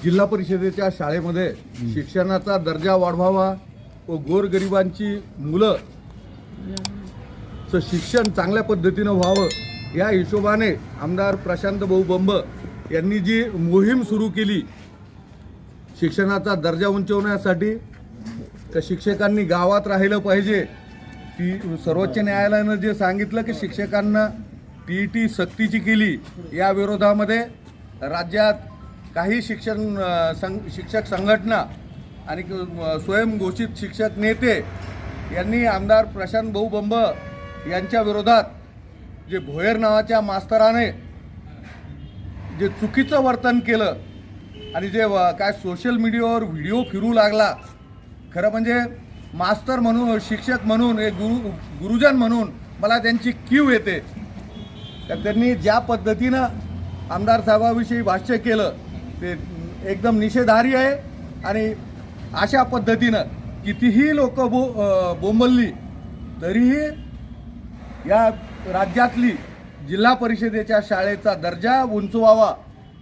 जिल्हा परिषदेच्या शाळेमध्ये शिक्षणाचा दर्जा वाढवावा व गोरगरिबांची मुलं शिक्षण चांगल्या पद्धतीनं व्हावं या हिशोबाने आमदार प्रशांत भाऊ बंब यांनी जी मोहीम सुरू केली शिक्षणाचा दर्जा उंचवण्यासाठी, तर शिक्षकांनी गावात राहिलं पाहिजे। ती सर्वोच्च न्यायालयानं जे सांगितलं की शिक्षकांना TET सक्तीची केली, या विरोधामध्ये राज्यात काही शिक्षक संघटना आणि स्वयंघोषित शिक्षक नेते यांनी आमदार प्रशांत भाऊ बंब यांच्या विरोधात जे भोयर नावाच्या मास्तराने जे चुकीचं वर्तन केलं आणि जे काय सोशल मीडियावर व्हिडिओ फिरू लागला, खरं म्हणजे मास्तर म्हणून, शिक्षक म्हणून, एक गुरुजन म्हणून मला त्यांची कीव येते। तर त्यांनी ज्या पद्धतीनं आमदार साहेबाविषयी भाष्य केलं ते एकदम निषेधार्ह आहे आणि अशा पद्धतीनं कितीही लोक बोंबलली तरीही या राज्यातली जिल्हा परिषदेच्या शाळेचा दर्जा उंचवावा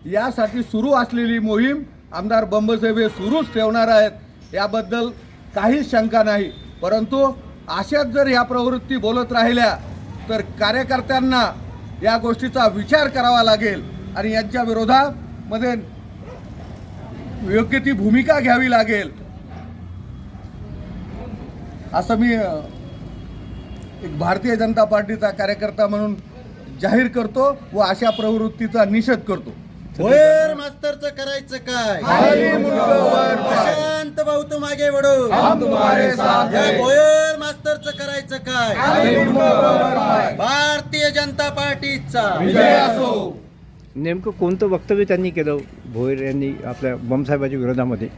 यासाठी सुरू असलेली मोहीम आमदार बंबसाहेब हे सुरूच ठेवणार आहेत, याबद्दल काहीच शंका नाही। परंतु अशाच जर या प्रवृत्ती बोलत राहिल्या तर कार्यकर्त्यांना या गोष्टीचा विचार करावा लागेल आणि यांच्या विरोधामध्ये योग्य ती भूमिका घ्यावी लागेल, असं मी एक भारतीय जनता पार्टीचा कार्यकर्ता म्हणून जाहीर करतो व अशा प्रवृत्तीचा निषेध करतो। भोयर मास्तरचं करायचं काय? शांत भाऊ तू मागे वळो, हम तुम्हारे साथ हैं। भोयर मास्तरचं करायचं काय? भारतीय जनता पार्टीचा विजय असो। नेमकं कोणतं वक्तव्य त्यांनी केलं भोयर यांनी आपल्या बमसाहेबाच्या विरोधामध्ये?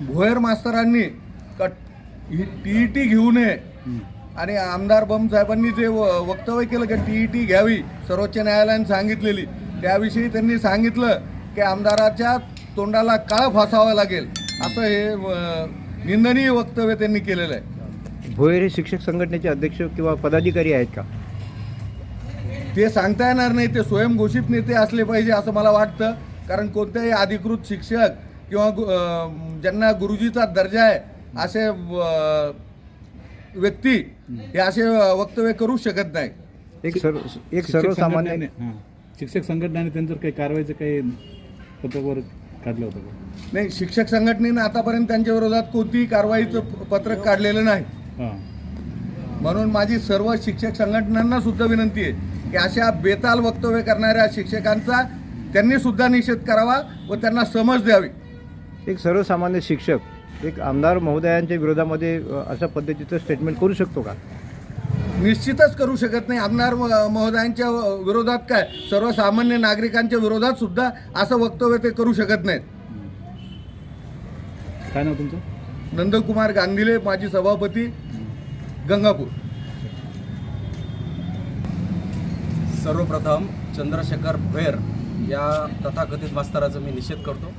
भोयर मास्तरांनी TET घेऊ नये आणि आमदार बमसाहेबांनी जे वक्तव्य केलं की TET घ्यावी, सर्वोच्च न्यायालयाने सांगितलेली, त्याविषयी त्यांनी सांगितलं की आमदाराच्या तोंडाला काळं फासावं लागेल, असं हे निंदनीय वक्तव्य त्यांनी केलेलं आहे। भोयर हे शिक्षक संघटनेचे अध्यक्ष किंवा पदाधिकारी आहेत का? ते सांगता येणार नाही, ते स्वयंघोषित नेते असले पाहिजे असं मला वाटतं, कारण कोणत्याही अधिकृत शिक्षक किंवा ज्यांना गुरुजीचा दर्जा आहे असे व्यक्ती हे असे वक्तव्य करू शकत नाही। एक सर्वसामान्य शिक्षक संघटनेने त्यांच्यावर काही कारवाईचं काही पत्रक काढलं होतं का? नाही, शिक्षक संघटनेने आतापर्यंत त्यांच्या विरोधात कोणतीही कारवाईचं पत्रक काढलेलं नाही। म्हणून माझी सर्व शिक्षक संघटनांना सुद्धा विनंती आहे की अशा बेताल वक्तव्य करणाऱ्या शिक्षकांचा त्यांनी सुद्धा निषेध करावा व त्यांना समज द्यावी। एक सर्वसामान्य शिक्षक एक आमदार महोदयांच्या विरोधामध्ये अशा पद्धतीचं स्टेटमेंट करू शकतो का? निश्चितच करू शकत नाही। आमदार महोदयांच्या विरोधात काय, सर्वसामान्य नागरिकांच्या विरोधात सुद्धा असं वक्तव्य ते करू शकत नाहीत। काय नाव तुमचं? नंदकुमार गांधीले, माजी सभापती, गंगापूर। सर्वप्रथम चंद्रशेखर भोयर या तथाकथित मास्तराचा मी निषेध करतो।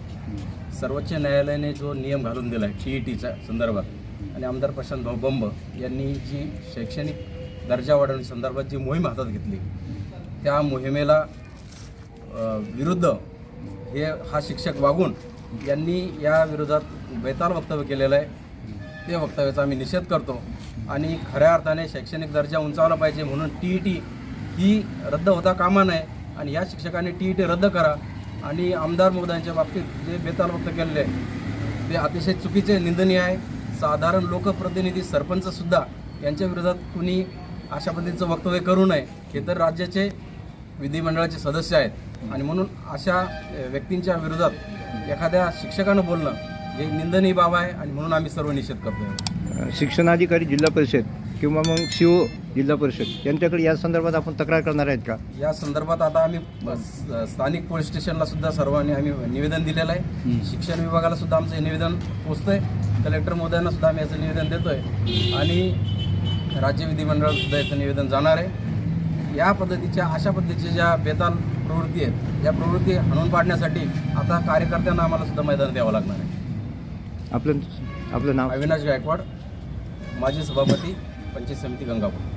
सर्वोच्च न्यायालयाने जो नियम घालून दिला आहे TETच्या संदर्भात आणि आमदार प्रशांत भाऊ बंब यांनी जी शैक्षणिक दर्जा वाढवण्याच्या संदर्भात जी मोहीम हातात घेतली, त्या मोहिमेला विरुद्ध हा शिक्षक वागून यांनी या विरोधात बेताल वक्तव्य केलेलं आहे, ते वक्तव्याचा आम्ही निषेध करतो आणि खऱ्या अर्थाने शैक्षणिक दर्जा उंचावला पाहिजे म्हणून TET ही रद्द होता कामा नये आणि या शिक्षकांनी TET रद्द करा आणि आमदार महोदयांच्या बाबतीत जे बेताल वक्तव्य केलेले आहे ते अतिशय चुकीचे, निंदनीय आहे। साधारण लोकप्रतिनिधी, सरपंचसुद्धा यांच्या विरोधात कुणी अशा पद्धतीचं वक्तव्य करू नये, हे तर राज्याचे विधिमंडळाचे सदस्य आहेत आणि म्हणून अशा व्यक्तींच्या विरोधात एखाद्या शिक्षकानं बोलणं हे निंदनीय बाब आहे आणि म्हणून आम्ही सर्व निषेध करतो। शिक्षणाधिकारी जिल्हा परिषद किंवा मग CO जिल्हा परिषद यांच्याकडे या संदर्भात आपण तक्रार करणार आहेत का? या संदर्भात आता आम्ही स्थानिक पोलीस स्टेशनला सुद्धा सर्वांनी आम्ही निवेदन दिलेलं आहे। शिक्षण विभागाला सुद्धा आमचं हे निवेदन पोचतंय, कलेक्टर महोदयांना सुद्धा आम्ही याचं निवेदन देतोय आणि राज्य विधिमंडळात सुद्धा याचं निवेदन जाणार आहे। या पद्धतीच्या अशा पद्धतीच्या ज्या बेताल प्रवृत्ती आहेत या प्रवृत्ती हाणून पाडण्यासाठी आता कार्यकर्त्यांना आम्हाला सुद्धा मैदान द्यावं लागणार आहे। आपलं नाव? अविनाश गायकवाड, माजी सभापती, पंचायत समिती, गंगापूर।